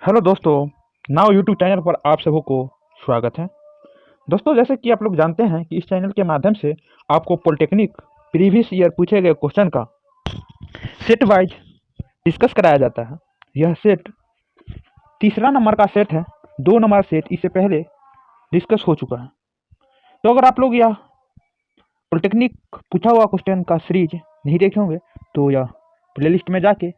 Hello दोस्तों। Now YouTube channel पर आप सबों को स्वागत है। दोस्तों, जैसे कि आप लोग जानते हैं कि इस चैनल के माध्यम से आपको पॉलिटेक्निक प्रीवियस ईयर पूछे गए क्वेश्चन का सेट वाइज डिस्कस कराया जाता है। यह सेट तीसरा नंबर का सेट है। 2 नंबर सेट इससे पहले डिस्कस हो चुका है। तो अगर आप लोग यह पॉलिटेक्निक पूछा हुआ क्वेश्चन का सीरीज नहीं देखे होंगे तो यह प्लेलिस्ट में जाके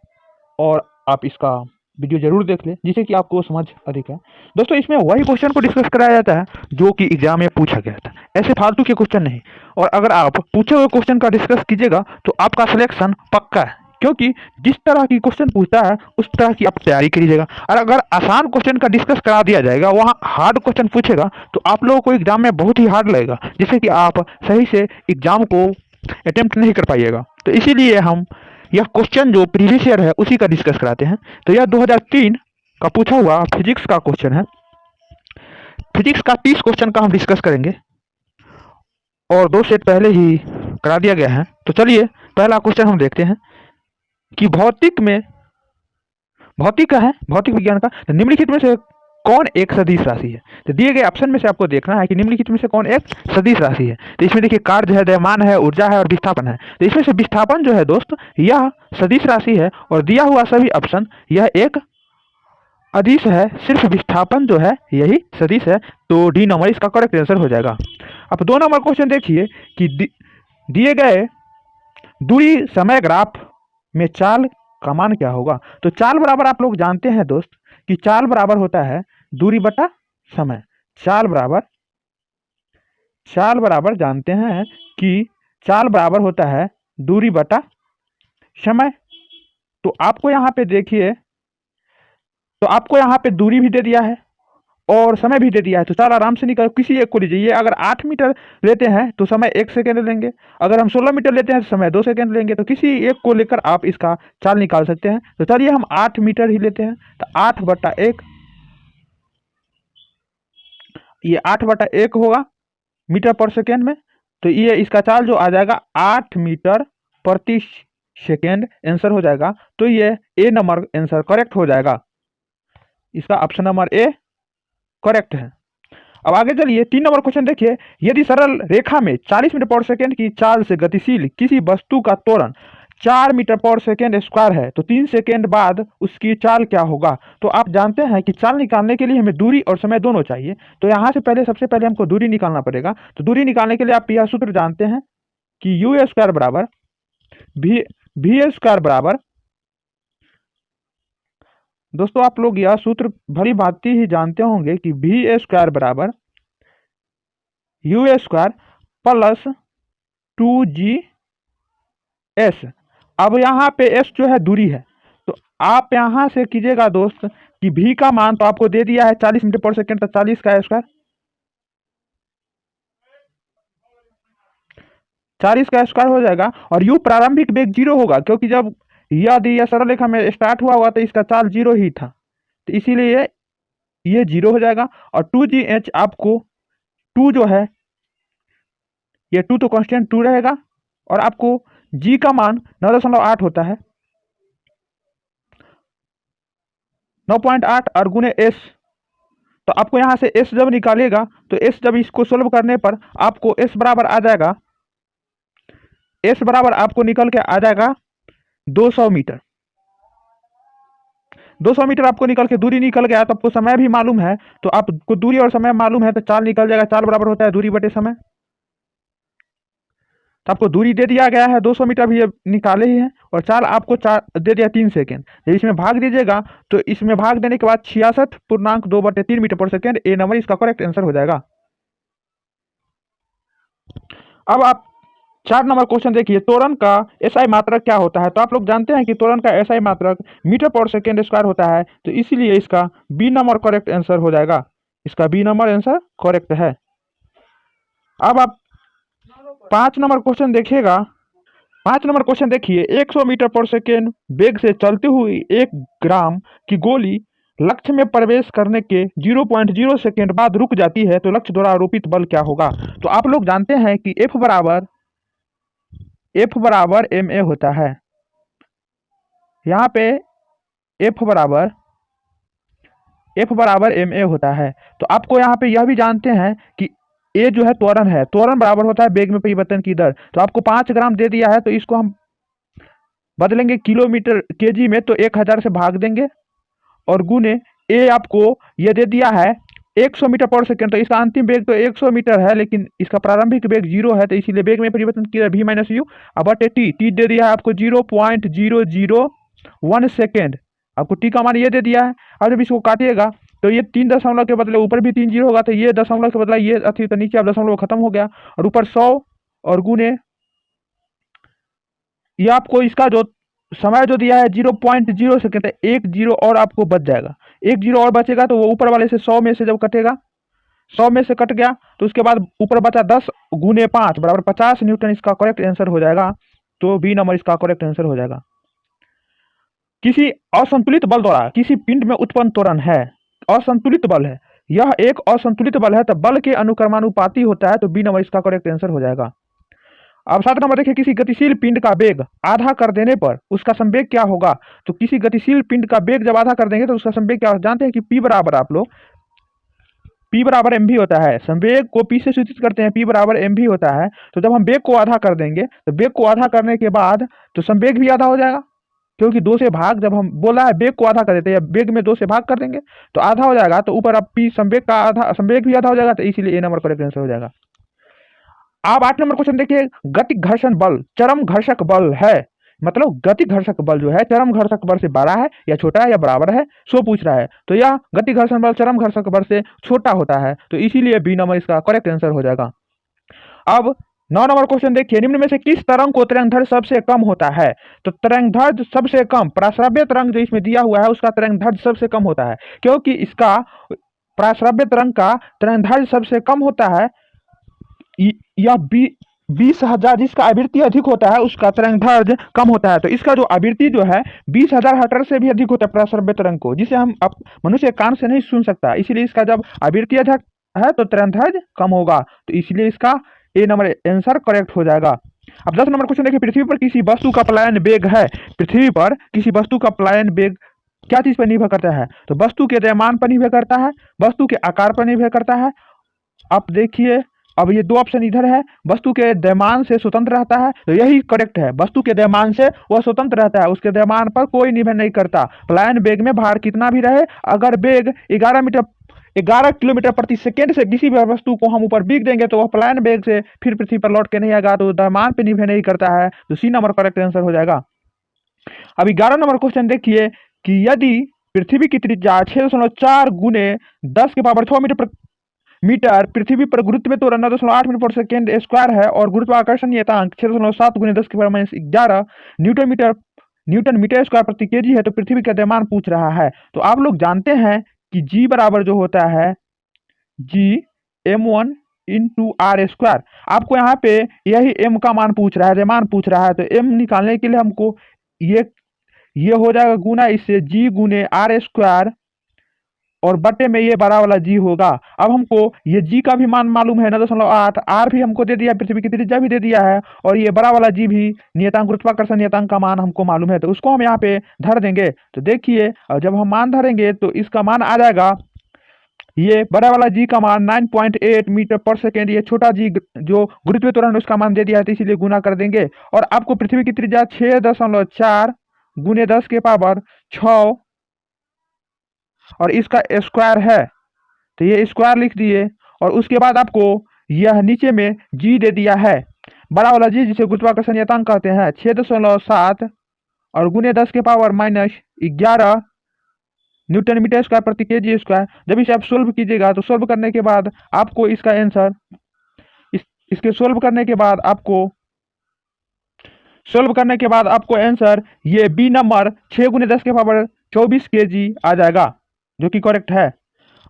और आप इसका वीडियो जरूर देख लें, जिससे कि आपको समझ अधिक है। दोस्तों, इसमें वही क्वेश्चन को डिस्कस कराया जाता है जो कि एग्जाम में पूछा गया था, ऐसे फालतू के क्वेश्चन नहीं। और अगर आप पूछे हुए क्वेश्चन का डिस्कस कीजिएगा तो आपका सिलेक्शन पक्का है, क्योंकि जिस तरह की क्वेश्चन पूछता है उस तरह की आप तैयारी करिएगा। और अगर आसान क्वेश्चन का डिस्कस करा दिया जाएगा, वहाँ हार्ड क्वेश्चन पूछेगा तो आप लोगों को एग्जाम में बहुत ही हार्ड लगेगा, जिससे कि आप सही से एग्जाम को अटेम्प्ट नहीं कर पाइएगा। तो इसीलिए हम यह क्वेश्चन जो प्रीवियस ईयर है उसी का डिस्कस कराते हैं। तो यह 2003 का पूछा हुआ फिजिक्स का क्वेश्चन है। फिजिक्स का 30 क्वेश्चन का हम डिस्कस करेंगे और 2 सेट पहले ही करा दिया गया है। तो चलिए पहला क्वेश्चन हम देखते हैं कि भौतिक का है, भौतिक विज्ञान का। तो निम्नलिखित में से कौन एक सदिश राशि है? तो दिए गए ऑप्शन में से आपको देखना है कि निम्नलिखित में से कौन एक सदिश राशि है। तो इसमें देखिए कार्य है, द्रव्यमान है, ऊर्जा है और विस्थापन है। तो इसमें से विस्थापन जो है दोस्त, यह सदिश राशि है और दिया हुआ सभी ऑप्शन यह एक अदिश है। सिर्फ विस्थापन जो है यही सदिश है। तो डी नंबर इसका करेक्ट आंसर हो जाएगा। अब 2 नंबर क्वेश्चन देखिए कि दिए गए दूरी समय ग्राफ में चाल का मान क्या होगा। तो चाल बराबर आप लोग जानते हैं दोस्त कि चाल बराबर होता है दूरी बटा समय। चाल बराबर जानते हैं कि चाल बराबर होता है दूरी बटा समय। तो आपको यहाँ पे देखिए, तो आपको यहाँ पे दूरी भी दे दिया है और समय भी दे दिया है। तो चाल आराम से निकल, किसी एक को लीजिए। अगर 8 मीटर लेते हैं तो समय 1 सेकेंड लेंगे, अगर हम 16 मीटर लेते हैं तो समय 2 सेकेंड लेंगे। तो किसी एक को लेकर आप इसका चाल निकाल सकते हैं। तो चलिए हम 8 मीटर ही लेते हैं। तो 8/1, ये 8/1 होगा मीटर पर सेकेंड में। तो ये इसका चाल जो आ जाएगा 8 मीटर प्रति सेकेंड आंसर हो जाएगा। तो ये ए नंबर आंसर करेक्ट हो जाएगा। इसका ऑप्शन नंबर ए करेक्ट है। अब आगे चलिए 3 नंबर क्वेश्चन देखिए। यदि सरल रेखा में 40 मीटर पर सेकेंड की चाल से गतिशील किसी वस्तु का त्वरण 4 मीटर पर सेकेंड स्क्वायर है तो 3 सेकेंड बाद उसकी चाल क्या होगा। तो आप जानते हैं कि चाल निकालने के लिए हमें दूरी और समय दोनों चाहिए। तो यहाँ से पहले सबसे पहले हमको दूरी निकालना पड़ेगा। तो दूरी निकालने के लिए आप यह सूत्र जानते हैं कि यू स्क्वायर बराबर भी स्क्वायर बराबर, दोस्तों आप लोग यह सूत्र भली भांति ही जानते होंगे कि भी स्क्वायर बराबर यू स्क्वायर प्लस 2GS। अब यहाँ पे S जो है दूरी है। तो आप यहाँ से कीजिएगा दोस्त कि V का मान तो आपको दे दिया है 40 मीटर पर सेकेंड, तो 40 का स्क्वायर, 40 का स्क्वायर हो जाएगा। और U प्रारंभिक वेग 0 होगा, क्योंकि जब यदि यह सरल रेखा में स्टार्ट हुआ तो इसका चाल 0 ही था। तो इसीलिए ये 0 हो जाएगा। और 2GH आपको 2 जो है, ये 2 तो कांस्टेंट 2 रहेगा और आपको G का मान 9.8 होता है, 9.8 और गुने S। तो आपको यहाँ से S जब निकालेगा तो S जब इसको सोल्व करने पर आपको S बराबर आ जाएगा, S बराबर आपको निकल के आ जाएगा 200 मीटर। 200 मीटर आपको निकल के दूरी निकल गया। तो आपको समय भी मालूम है, तो आपको दूरी और समय मालूम है तो चाल निकल जाएगा। चाल बराबर होता है दूरी बटे समय। तो आपको दूरी दे दिया गया है 200 मीटर भी निकाले ही है, और चाल आपको दे दिया 3 सेकेंड। जब इसमें भाग दीजिएगा तो इसमें भाग देने के बाद 66.2/3 मीटर पर सेकेंड ए नंबर इसका करेक्ट आंसर हो जाएगा। अब आप 4 नंबर क्वेश्चन देखिए। त्वरण का एसआई मात्रक क्या होता है। तो आप लोग जानते हैं कि त्वरण का एसआई मात्रक मीटर पर सेकेंड स्क्वायर होता है। तो इसीलिए इसका बी नंबर करेक्ट आंसर हो जाएगा। इसका बी नंबर आंसर करेक्ट है। अब आप 5 नंबर क्वेश्चन देखिएगा। 5 नंबर क्वेश्चन देखिए। 100 मीटर पर सेकेंड वेग से चलती हुई 1 ग्राम की गोली लक्ष्य में प्रवेश करने के 0.0 सेकेंड बाद रुक जाती है तो लक्ष्य द्वारा आरोपित बल क्या होगा। तो आप लोग जानते हैं कि F बराबर ma होता है। यहाँ पे F बराबर F बराबर ma होता है। तो आपको यहाँ पे यह भी जानते हैं कि a जो है त्वरण है, त्वरण बराबर होता है वेग में परिवर्तन की दर। तो आपको 5 ग्राम दे दिया है, तो इसको हम बदलेंगे किलोमीटर केजी में, तो 1000 से भाग देंगे और गुने ए आपको ये दे दिया है 100 मीटर पर सेकेंड। तो इसका अंतिम वेग तो 100 मीटर है, लेकिन इसका प्रारंभिक वेग 0 है, तो इसीलिए वेग में परिवर्तन किया v माइनस यू अब बटे टी दे दिया है आपको 0.001 सेकेंड। आपको टी का मान ये दे दिया है। अब जब इसको काटिएगा तो ये 3 दशमलव के बदले ऊपर भी 3 जीरो होगा, तो ये दशमलव के बदला ये अथी, तो नीचे अब दशमलव खत्म हो गया और ऊपर 100 और गुने ये आपको इसका जो समय जो दिया है 0.0 सेकेंड है, 1 जीरो और आपको बच जाएगा। 1 जीरो और बचेगा तो वो ऊपर वाले से 100 में से जब कटेगा, 100 में से कट गया तो उसके बाद ऊपर बचा 10 गुने 5 बराबर 50 न्यूटन, इसका करेक्ट आंसर हो जाएगा। तो बी नंबर इसका करेक्ट आंसर हो जाएगा। किसी असंतुलित बल द्वारा किसी पिंड में उत्पन्न त्वरण है, असंतुलित बल है, यह एक असंतुलित बल है, तो बल के अनुक्रमानुपाती होता है, तो बी नंबर इसका करेक्ट आंसर हो जाएगा। अब 7 नंबर देखिए, किसी गतिशील पिंड का वेग आधा कर देने पर उसका संवेग क्या होगा। तो किसी गतिशील पिंड का वेग जब आधा कर देंगे तो उसका संवेग क्या होगा, जानते हैं कि P बराबर आप लोग P बराबर mv होता है। संवेग को P से सूचित करते हैं, P बराबर mv होता है। तो जब हम वेग को आधा कर देंगे तो वेग को आधा करने के बाद तो संवेग भी आधा हो जाएगा, क्योंकि 2 से भाग, जब हम बोला है वेग को आधा कर देते हैं या वेग में 2 से भाग कर देंगे तो आधा हो जाएगा। तो ऊपर अब P संवेग का आधा, संवेग भी आधा हो जाएगा, तो इसीलिए ए नंबर करेक्ट आंसर हो जाएगा। आप 8 नंबर क्वेश्चन देखिए, गति घर्षण बल चरम घर्षक बल है, मतलब गति घर्षक बल जो है चरम घर्षक बल से बड़ा है या छोटा है या बराबर है, सो पूछ रहा है। तो यह गति घर्षण बल चरम घर्षक बल से छोटा होता है, तो इसीलिए बी नंबर इसका करेक्ट आंसर हो जाएगा। अब 9 नंबर क्वेश्चन देखिए, निम्न में से किस तरंग को तरंगदैर्घ्य सबसे कम होता है। तो तरंगदैर्घ्य सबसे कम प्राश्रव्य तरंग जो इसमें दिया हुआ है उसका तरंगदैर्घ्य सबसे कम होता है, क्योंकि इसका प्राश्रव्य तरंग का तरंगदैर्घ्य सबसे कम होता है। यह 20,000 जिसका आवृत्ति अधिक होता है उसका तरंगदैर्घ्य कम होता है। तो इसका जो आवृत्ति जो है 20,000 हर्ट्ज से भी अधिक होता है प्राश्रव्य तरंग को, जिसे हम मनुष्य कान से नहीं सुन सकता, इसीलिए इसका जब आवृत्ति अधिक है तो तरंगदैर्घ्य कम होगा, तो इसलिए इसका ए नंबर आंसर करेक्ट हो जाएगा। अब 10 नंबर क्वेश्चन देखिए, पृथ्वी पर किसी वस्तु का पलायन वेग है। पृथ्वी पर किसी वस्तु का पलायन वेग क्या चीज पर निर्भर करता है। तो वस्तु के द्रव्यमान पर निर्भर करता है, वस्तु के आकार पर निर्भर करता है। आप देखिए अब ये 2 ऑप्शन इधर है, वस्तु के द्रव्यमान से स्वतंत्र रहता है, तो यही करेक्ट है। वस्तु के द्रव्यमान से वह स्वतंत्र रहता है, उसके द्रव्यमान पर कोई निर्भर नहीं करता। पलायन वेग में भार कितना भी रहे, अगर वेग 11 किलोमीटर प्रति सेकेंड से किसी भी वस्तु को हम ऊपर बिक देंगे तो वह पलायन वेग से फिर पृथ्वी पर लौट के नहीं आएगा, तो द्रव्यमान पर निर्भर नहीं करता है, तो सी नंबर करेक्ट आंसर हो जाएगा। अब 11 नंबर क्वेश्चन देखिए कि यदि पृथ्वी की त्रिज्या 6.4 गुने 10 के पावर 6 मीटर पृथ्वी पर गुरुत्व त्वरण 9.8 मीटर पर सेकेंड स्क्वायर है और गुरुत्वाकर्षण नियतांक 6.7 गुने 10 के पावर -11 न्यूटन मीटर स्क्वायर प्रति केजी है, तो पृथ्वी का द्रव्यमान पूछ रहा है। तो आप लोग जानते हैं कि जी बराबर जो होता है G(m1) इंटू आर स्क्वायर। आपको यहाँ पे यही m का मान पूछ रहा है, द्रव्यमान पूछ रहा है, तो m निकालने के लिए हमको ये हो जाएगा गुना इससे G गुने आर स्क्वायर और बटे में ये बड़ा वाला जी होगा। अब हमको ये जी का भी मान मालूम है 9.8, आर भी हमको दे दिया, पृथ्वी की त्रिज्या भी दे दिया है, और ये बड़ा वाला जी भी नियतांक गुरुत्वाकर्षण नियतांक का मान हमको मालूम है, तो उसको हम यहाँ पे धर देंगे। तो देखिए जब हम मान धरेंगे तो इसका मान आ जाएगा, ये बड़ा वाला जी का मान 9.8 मीटर पर सेकेंड, ये छोटा जी जो गुरुत्वीय त्वरण उसका मान दे दिया है, तो इसीलिए गुना कर देंगे। और आपको पृथ्वी की त्रिज्या 6.4 गुने 10 के पावर 6 और इसका स्क्वायर है, तो ये स्क्वायर लिख दिए। और उसके बाद आपको यह नीचे में जी दे दिया है, बड़ा वाला जी जिसे गुरुत्वाकर्षण नियतांक कहते हैं 6.7 और गुने 10 के पावर -11 न्यूटन मीटर स्क्वायर प्रति केजी स्क्वायर। जब इसे आप सोल्व कीजिएगा तो सोल्व करने के बाद आपको इसका आंसर इसके सोल्व करने के बाद आपको आंसर ये बी नंबर 6 गुने 10 के पावर 24 केजी आ जाएगा, जो कि करेक्ट है।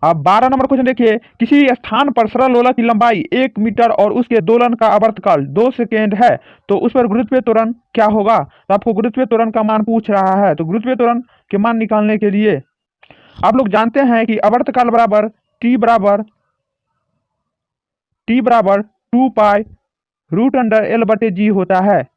अब 12 नंबर क्वेश्चन देखिए, किसी स्थान पर सरल लोला की लंबाई 1 मीटर और उसके दोलन का आवर्तकाल 2 सेकेंड है, तो उस पर गुरुत्वीय त्वरण क्या होगा। तो आपको गुरुत्वीय त्वरण का मान पूछ रहा है, तो गुरुत्वीय त्वरण के मान निकालने के लिए आप लोग जानते हैं कि आवर्तकाल बराबर टी बराबर 2 पाई √L/g होता है,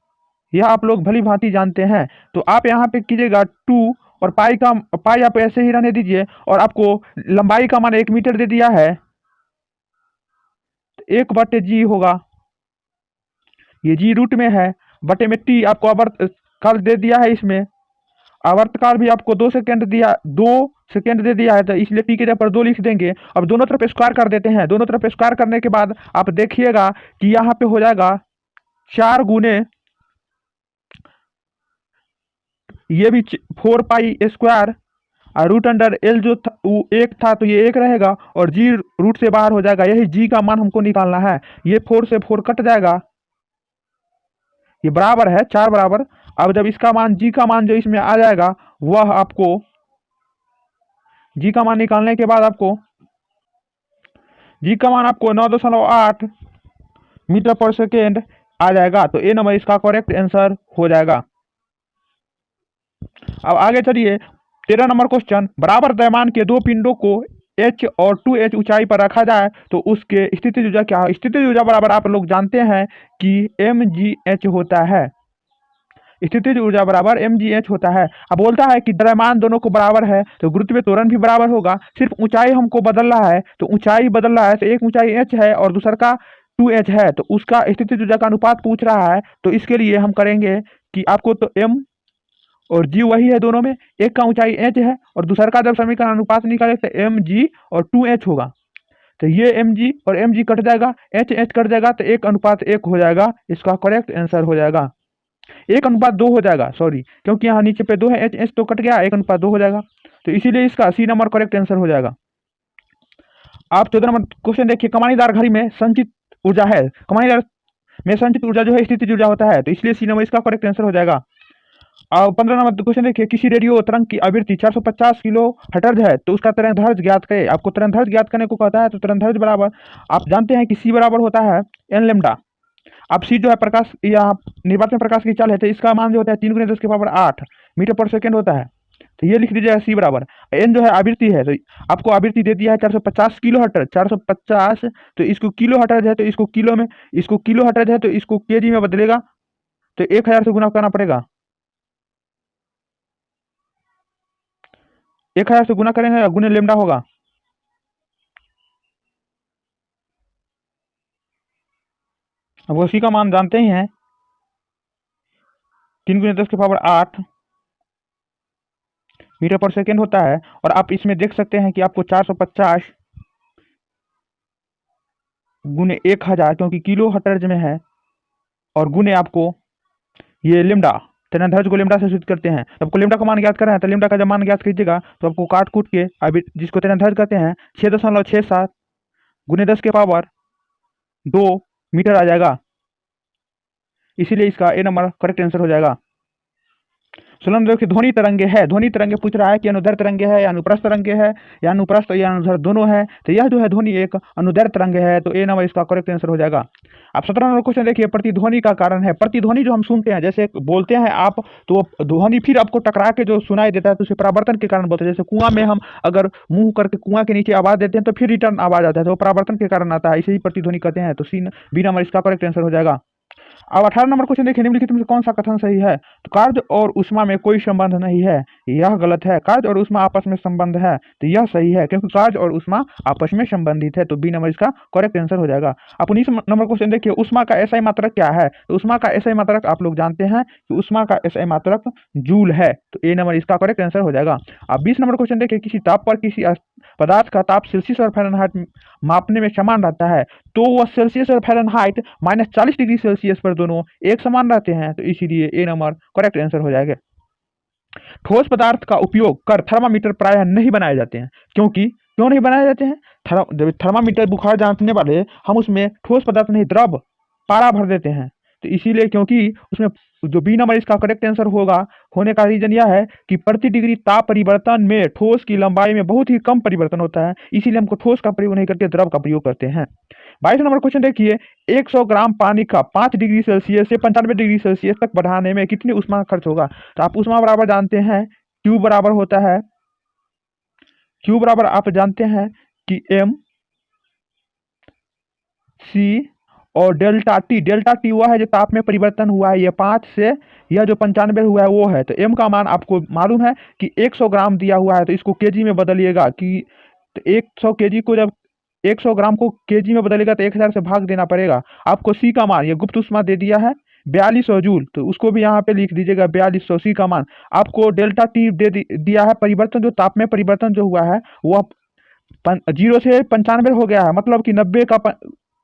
यह आप लोग भली भांति जानते हैं। तो आप यहाँ पे कीजिएगा 2 और पाई आप ऐसे ही रहने दीजिए, और आपको लंबाई का मान 1 मीटर दे दिया है, 1/g होगा, ये जी रूट में है, बटे में टी आपको आवर्त काल दे दिया है, इसमें आवर्तकाल भी आपको 2 सेकेंड दे दिया है, तो इसलिए टी के जगह पर 2 लिख देंगे। अब दोनों तरफ स्क्वायर कर देते हैं, दोनों तरफ स्क्वायर करने के बाद आप देखिएगा कि यहाँ पे हो जाएगा 4 गुने, ये भी 4 pi square, root under L जो वो 1 था तो ये 1 रहेगा, और जी रूट से बाहर हो जाएगा, यही जी का मान हमको निकालना है। ये 4 से 4 कट जाएगा, ये बराबर है 4 बराबर। अब जब इसका मान जी का मान जो इसमें आ जाएगा, वह आपको जी का मान निकालने के बाद आपको जी का मान आपको 9.8 मीटर पर सेकेंड आ जाएगा, तो ए नंबर इसका करेक्ट आंसर हो जाएगा। अब आगे चलिए 13 नंबर क्वेश्चन, बराबर द्रव्यमान के दो पिंडों को h और 2h ऊंचाई पर रखा जाए तो उसके स्थितिज ऊर्जा क्या है। स्थितिज ऊर्जा बराबर आप लोग जानते हैं कि mgh होता है, स्थितिज ऊर्जा बराबर mgh होता है। अब बोलता है कि द्रव्यमान दोनों को बराबर है, तो गुरुत्वीय त्वरण भी बराबर होगा, सिर्फ ऊंचाई हमको बदल रहा है, तो ऊंचाई बदल रहा है, तो एक ऊंचाई h है और दूसरा का 2h है, तो उसका स्थितिज ऊर्जा का अनुपात पूछ रहा है। तो इसके लिए हम करेंगे कि आपको तो m और जी वही है दोनों में, एक का ऊंचाई h है और दूसरा का जब समीकरण अनुपात निकाले तो एम जी और 2h होगा, तो ये एम जी और एम जी कट जाएगा, एच एच कट जाएगा, तो 1:1 हो जाएगा, इसका करेक्ट आंसर हो जाएगा। 1:2 हो जाएगा, सॉरी, क्योंकि यहाँ नीचे पे 2 है, एच एच तो कट गया, 1:2 हो जाएगा, तो इसीलिए इसका सी नंबर करेक्ट आंसर हो जाएगा। आप 14 नंबर क्वेश्चन देखिए, कमानीदार घड़ी में संचित ऊर्जा है, कमानीदार में संचित ऊर्जा जो है स्थितिज ऊर्जा होता है, तो इसलिए सी नंबर इसका करेक्ट आंसर हो जाएगा। और 15 नंबर क्वेश्चन देखिए, किसी रेडियो तरंग की आवृत्ति 450 किलो हर्ट्ज है, तो उसका तरंगदैर्ध्य ज्ञात करें। आपको तरंगदैर्ध्य ज्ञात करने को कहता है, तो तरंगदैर्ध्य बराबर आप जानते हैं कि सी बराबर होता है एन लेमडा। अब सी जो है प्रकाश या निर्वात प्रकाश की चाल है, तो इसका मान जो होता है 3×10⁸ मीटर पर सेकेंड होता है, तो ये लिख दीजिएगा सी बराबर। एन जो है आवृत्ति है, तो आपको आवृत्ति दे दिया है 450 किलो हर्ट्ज, 450, तो इसको किलो हर्ट्ज है, तो इसको किलो में, इसको किलो हर्ट्ज है तो इसको केजी में बदलेगा, तो 1000 से गुना करना पड़ेगा, 1000 से गुना करेंगे, गुने लेमडा होगा। अब उसी का मान जानते ही हैं, 3×10⁸ मीटर पर सेकेंड होता है। और आप इसमें देख सकते हैं कि आपको 450 गुने 1000, क्योंकि किलो हर्ट्ज में है, और गुने आपको ये लेमडा, तरंगदैर्ध्य को लेमडा से सूचित करते हैं। आपको लेमडा का मान ज्ञात करना है, तो लेमडा का जब मान ज्ञात कीजिएगा तो आपको काट कूट के अभी जिसको तरंगदैर्ध्य कहते हैं 6.67 गुने 10⁻² मीटर आ जाएगा, इसीलिए इसका ए नंबर करेक्ट आंसर हो जाएगा। 16 नंबर की ध्वनि तरंगे है, ध्वनि तरंगे पूछ रहा है कि अनुदैर्ध्य तरंगे है या अनुप्रस्थ तरंगे है, या अनुप्रस्थ या अनुदैर्ध्य दोनों है, तो यह जो है ध्वनि एक अनुदैर्ध्य तरंगे है, तो ए नंबर इसका करेक्ट आंसर हो जाएगा। अब 17 नंबर क्वेश्चन देखिए, प्रतिध्वनि का कारण है। प्रतिध्वनि जो हम सुनते हैं, जैसे बोलते हैं आप, तो ध्वनि फिर आपको टकरा के जो सुनाई देता है, तो उसे परावर्तन के कारण बोलते हैं। जैसे कुआं में हम अगर मुंह करके कुआं के नीचे आवाज देते हैं तो फिर रिटर्न आवाज आता है, तो परावर्तन के कारण आता है, इसे ही प्रतिध्वनि कहते हैं, तो सी बी नंबर इसका करेक्ट आंसर हो जाएगा। अब 18 नंबर क्वेश्चन देखिए, निम्नलिखित में से कौन सा कथन सही है। तो कार्य और ऊष्मा में कोई संबंध नहीं है, यह गलत है। कार्य और ऊष्मा आपस में संबंध है, तो यह सही है, क्योंकि कार्य और ऊष्मा आपस में संबंधित है, तो बी नंबर इसका करेक्ट आंसर हो जाएगा। अब 19 नंबर क्वेश्चन देखिए, ऊष्मा का एसआई मात्रक क्या है। तो ऊष्मा का एसआई मात्रक आप लोग जानते हैं कि ऊष्मा का एसआई मात्रक जूल है, तो ए नंबर इसका करेक्ट आंसर हो जाएगा। अब 20 नंबर क्वेश्चन देखिए, किसी ताप पर किसी पदार्थ का ताप सेल्सियस और फ़ारेनहाइट मापने में समान रहता है, तो वह सेल्सियस और फ़ारेनहाइट -40 डिग्री सेल्सियस पर दोनों एक समान रहते हैं, तो इसीलिए ए नंबर करेक्ट आंसर हो जाएगा। ठोस पदार्थ का उपयोग कर थर्मामीटर प्रायः नहीं बनाए जाते हैं, क्योंकि क्यों नहीं बनाए जाते हैं। थर्मामीटर बुखार जांचने वाले, हम उसमें ठोस पदार्थ नहीं द्रव पारा भर देते हैं, तो इसीलिए, क्योंकि उसमें जो बी नंबर इसका करेक्ट आंसर होगा, होने का रीजन यह है कि प्रति डिग्री ताप परिवर्तन में ठोस की लंबाई में बहुत ही कम परिवर्तन होता है, इसीलिए हमको ठोस का प्रयोग नहीं करके द्रव का प्रयोग करते हैं। 22 नंबर क्वेश्चन देखिए, 100 ग्राम पानी का 5 डिग्री सेल्सियस से 95 डिग्री सेल्सियस तक बढ़ाने में कितनी ऊष्मा खर्च होगा। तो आप ऊष्मा बराबर जानते हैं, क्यू बराबर होता है, क्यू बराबर आप जानते हैं कि एम सी और डेल्टा टी वह है जो ताप में परिवर्तन हुआ है, ये 5 से यह जो 95 हुआ है वो है। तो एम का मान आपको मालूम है कि 100 ग्राम दिया हुआ है, तो इसको केजी में बदलिएगा कि तो 100 केजी को जब 100 ग्राम को केजी में बदलेगा तो 1000 से भाग देना पड़ेगा। आपको सी का मान, ये गुप्त ऊष्मा दे दिया है 4200 जूल, तो उसको भी यहाँ पे लिख दीजिएगा 4200 सी का मान। आपको डेल्टा टी दिया है, परिवर्तन जो ताप में परिवर्तन जो हुआ है वह 0 से 95 हो गया है, मतलब कि 90 का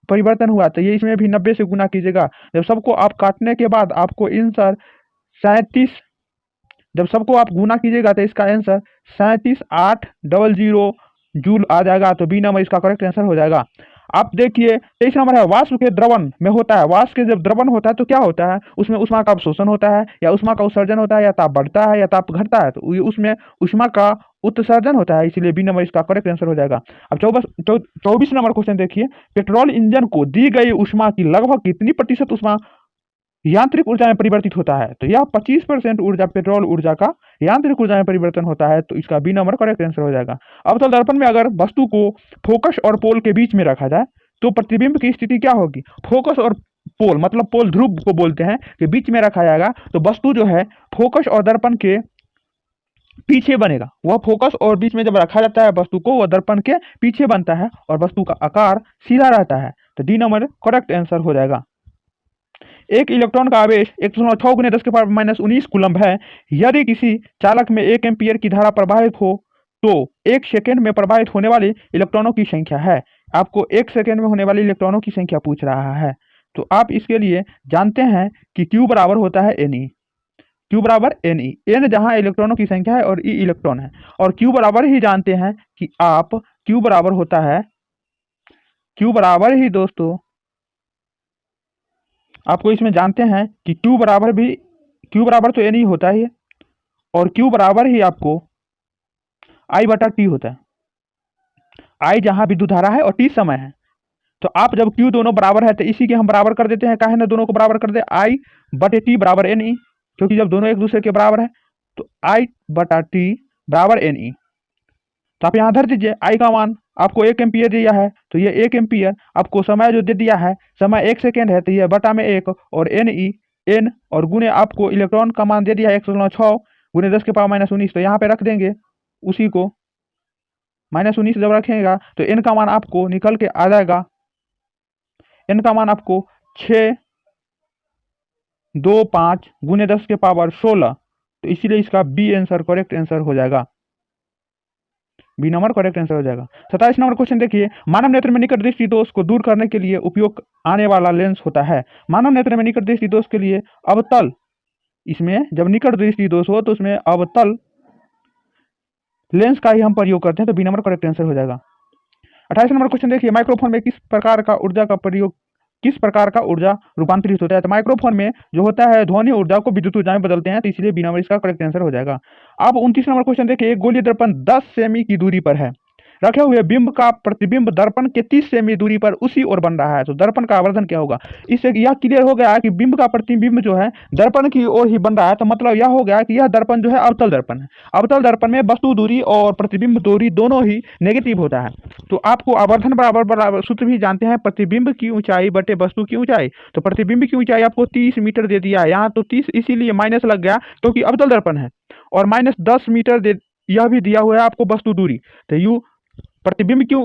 परिवर्तन हुआ। तो ये इसमें भी 90 से गुना कीजिएगा। जब सबको आप काटने के बाद आपको आंसर 37, जब सबको आप गुना कीजिएगा तो इसका आंसर 37,800 जूल आ जाएगा। तो बी नंबर इसका करेक्ट आंसर हो जाएगा। आप देखिए 23 नंबर है, वाष्प के द्रवण में होता है। वाष्प के जब द्रवण होता है तो क्या होता है, उसमें ऊष्मा का अवशोषण होता है या ऊष्मा का उत्सर्जन होता है, या ताप बढ़ता है या ताप घटता है, तो उसमें ऊष्मा का उत्सर्जन होता है, इसीलिए बी नंबर इसका करेक्ट आंसर हो जाएगा। अब 24 नंबर क्वेश्चन देखिए, पेट्रोल इंजन को दी गई ऊष्मा की लगभग कितनी प्रतिशत ऊष्मा यांत्रिक ऊर्जा में परिवर्तित होता है। तो यह 25% ऊर्जा पेट्रोल ऊर्जा का यांत्रिक ऊर्जा में परिवर्तन होता है, तो इसका बी नंबर करेक्ट आंसर हो जाएगा। अवतल दर्पण में अगर वस्तु को फोकस और पोल के बीच में रखा जाए तो प्रतिबिंब की स्थिति क्या होगी। फोकस और पोल मतलब पोल ध्रुव को बोलते हैं कि बीच में रखा जाएगा तो वस्तु जो है फोकस और दर्पण के पीछे बनेगा। वह फोकस और बीच में जब रखा जाता है वस्तु को, वह दर्पण के पीछे बनता है और वस्तु का आकार सीधा रहता है। तो डी नंबर करेक्ट आंसर हो जाएगा। एक इलेक्ट्रॉन का आवेश 106 × 10⁻⁻19 कूलम्ब है। यदि किसी चालक में 1 एम्पीयर की धारा प्रवाहित हो तो 1 सेकेंड में प्रवाहित होने वाले इलेक्ट्रॉनों की संख्या है। आपको 1 सेकेंड में होने वाले इलेक्ट्रॉनों की संख्या पूछ रहा है, तो आप इसके लिए जानते हैं कि Q बराबर होता है Ne। Q बराबर Ne, N जहां इलेक्ट्रॉनों की संख्या है और E इलेक्ट्रॉन है, और Q बराबर ही जानते हैं कि आप Q बराबर होता है, Q बराबर ही दोस्तों आपको इसमें जानते हैं कि Q बराबर तो Ne होता ही है, और Q बराबर ही आपको I/T होता है। I जहां विद्युत धारा है और T समय है, तो आप जब Q दोनों बराबर है तो इसी के हम बराबर कर देते हैं। काहे ना दोनों को बराबर कर दे, I/T बराबर Ne, क्योंकि जब दोनों एक दूसरे के बराबर है तो I/T बराबर Ne। तो आप यहाँ धर दीजिए, I का मान आपको 1 एम्पियर दिया है तो ये 1 एम्पियर, आपको समय जो दे दिया है समय 1 सेकेंड है तो ये बटा में 1, और Ne N, और गुने आपको इलेक्ट्रॉन का मान दे दिया है 106 × 10⁻⁻19, तो यहाँ पे रख देंगे उसी को, -19 जब रखेगा तो N का मान आपको निकल के आ जाएगा, N का मान आपको 625 × 10⁻16, तो इसीलिए इसका बी आंसर करेक्ट आंसर हो जाएगा। बी नंबर करेक्ट आंसर हो जाएगा। 27 नंबर क्वेश्चन देखिए, मानव नेत्र में निकट दृष्टि दोष को दूर करने के लिए उपयोग आने वाला लेंस होता है। मानव नेत्र में निकट दृष्टि दोष के लिए अवतल, इसमें जब निकट दृष्टि दोष हो तो उसमें अवतल लेंस का ही हम प्रयोग करते हैं, तो बी नंबर करेक्ट आंसर हो जाएगा। 28 नंबर क्वेश्चन देखिए, माइक्रोफोन में किस प्रकार का ऊर्जा रूपांतरित होता है। तो माइक्रोफोन में जो होता है ध्वनि ऊर्जा को विद्युत ऊर्जा में बदलते हैं, तो इसलिए बी नंबर इसका करेक्ट आंसर हो जाएगा। अब 29 नंबर क्वेश्चन देखिए, एक गोलीय दर्पण 10 सेमी की दूरी पर है, रखे हुए बिंब का प्रतिबिंब दर्पण के 30 सेमी दूरी पर उसी ओर बन रहा है, तो दर्पण का आवर्धन क्या होगा। इससे यह क्लियर हो गया कि बिंब का प्रतिबिंब जो है दर्पण की ओर ही बन रहा है, तो मतलब यह हो गया कि यह दर्पण जो है अवतल दर्पण है। अवतल दर्पण में वस्तु दूरी और प्रतिबिंब दूरी दोनों ही नेगेटिव होता है। तो आपको आवर्धन बराबर सूत्र भी जानते हैं, प्रतिबिंब की ऊंचाई बटे वस्तु की ऊंचाई। तो प्रतिबिंब की ऊंचाई आपको 30 मीटर दे दिया है, यहाँ तो 30 इसीलिए माइनस लग गया क्योंकि अवतल दर्पण है, और -10 मीटर यह भी दिया हुआ है आपको वस्तु दूरी। तो यू प्रतिबिंब की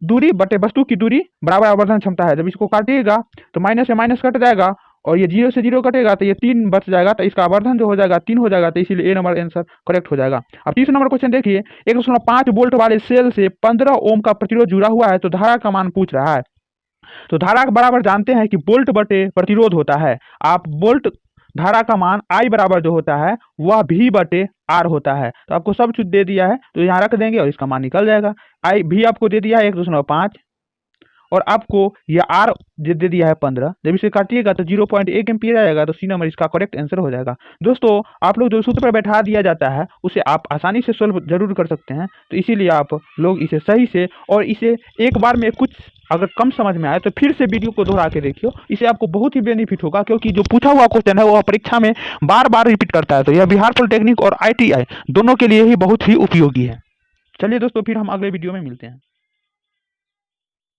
दूरी बटे वस्तु की दूरी बराबर आवर्धन क्षमता है। जब इसको काटिएगा तो माइनस से माइनस कट जाएगा, और ये 0 से 0 कटेगा तो ये 3 बच जाएगा, तो इसका आवर्धन जो हो जाएगा 3 हो जाएगा, तो इसीलिए ए नंबर आंसर करेक्ट हो जाएगा। अब 30 नंबर क्वेश्चन देखिए, 1.5 वोल्ट वाले सेल से 15 ओम का प्रतिरोध जुड़ा हुआ है, तो धारा का मान पूछ रहा है। तो धारा के बराबर जानते हैं कि वोल्ट बटे प्रतिरोध होता है। आप वोल्ट धारा का मान I बराबर जो होता है वह V बटे R होता है, तो आपको सब कुछ दे दिया है तो यहाँ रख देंगे और इसका मान निकल जाएगा। I V आपको दे दिया है 1.5, और आपको यह R दे दिया है 15, जब इसे काटिएगा तो 0.1 एम्पीयर आएगा, तो सी नंबर इसका करेक्ट आंसर हो जाएगा। दोस्तों आप लोग जो सूत्र पर बैठा दिया जाता है उसे आप आसानी से सोल्व जरूर कर सकते हैं, तो इसीलिए आप लोग इसे सही से, और इसे एक बार में कुछ अगर कम समझ में आए तो फिर से वीडियो को दोहरा के देखियो, इससे आपको बहुत ही बेनिफिट होगा, क्योंकि जो पूछा हुआ क्वेश्चन है वह परीक्षा में बार बार रिपीट करता है। तो यह बिहार पॉलिटेक्निक और ITI दोनों के लिए ही बहुत ही उपयोगी है। चलिए दोस्तों, फिर हम अगले वीडियो में मिलते हैं।